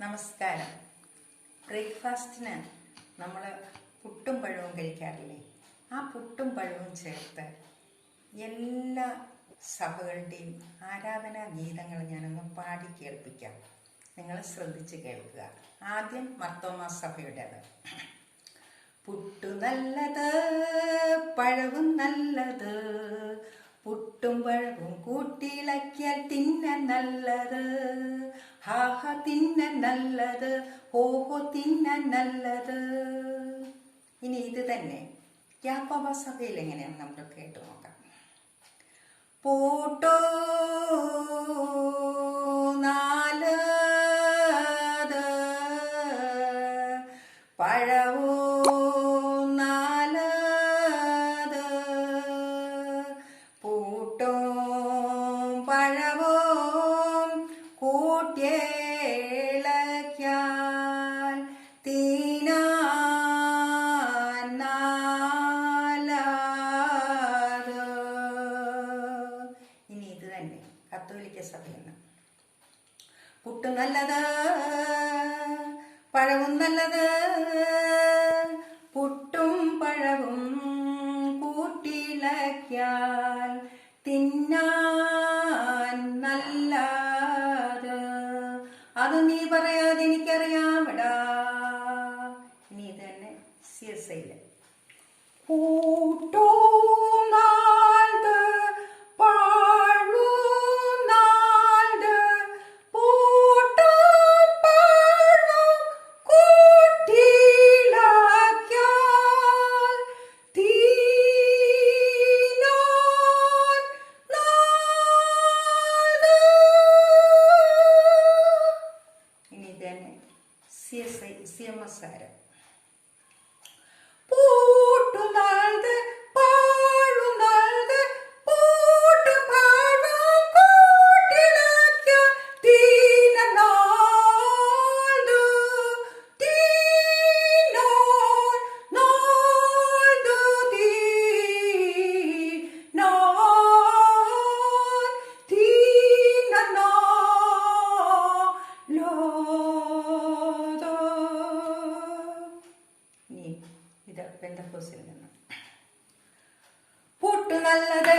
നമസ്കാരം. ബ്രേക്ക്ഫാസ്റ്റിന് നമ്മൾ പുട്ടും പഴവും കഴിക്കാറില്ലേ? ആ പുട്ടും പഴവും ചേർത്ത് എല്ലാ സഭകളുടെയും ആരാധനാ ഗീതങ്ങൾ ഞാനൊന്ന് പാടി കേൾപ്പിക്കാം. നിങ്ങൾ ശ്രദ്ധിച്ച് കേൾക്കുക. ആദ്യം മർത്തോമാ സഭയുടേത്. പുട്ടു നല്ലത്, പഴവും നല്ലത്, പുട്ടും പഴവും കൂട്ടിയിളക്കിയാൽ തിന്നാൻ നല്ലത്, ഹാഹ തിന്നാൻ നല്ലത്, ഓഹോ തിന്നാൻ നല്ലത്. ഇനി ഇത് തന്നെ യാക്കോബ സഭയിൽ എങ്ങനെയാണ് നമുക്ക് കേട്ടു നോക്കാം. പൂട്ടോ നാലത്, പഴവോ നാലത്, പൂട്ടോ പഴവോ കൂട്ടിയിളക്കിയാൽ തിന്നാൻ നാലത്. ഇനി ഇത് തന്നെ കത്തോലിക്ക സഭയിൽ നിന്ന്. പുട്ട് നല്ലത്, പഴവും നല്ലത്, പുട്ടും പഴവും കൂട്ടിയിളക്കിയാൽ തിന്നാൻ നല്ലത്. അത് നീ പറയാതെ എനിക്കറിയാമടാ. ഇനി ഇത് തന്നെ CSI-ല്. പൂട്ടോ നാൽത്, പഴവും നാൽത്, പൂട്ടും പഴവും കൂട്ടിയിളക്കിയാൽ തിന്നാൻ നാൽത്. ഇനി ഇത് തന്നെ CMS-കാര്. പൂട്ടു നാൽത്, പഴവും നാൽത്, പൂട്ടു പഴവും കൂട്ടിയിളക്കിയാൽ തിന്നാൻ നാൽത്, തിന്നാൻ നാൽത്, തിന്നാൻ നാൽത്. ഇനി ഇത് പെന്തക്കോസ്തിൽ നിന്ന്. പുട്ടു നല്ലത്,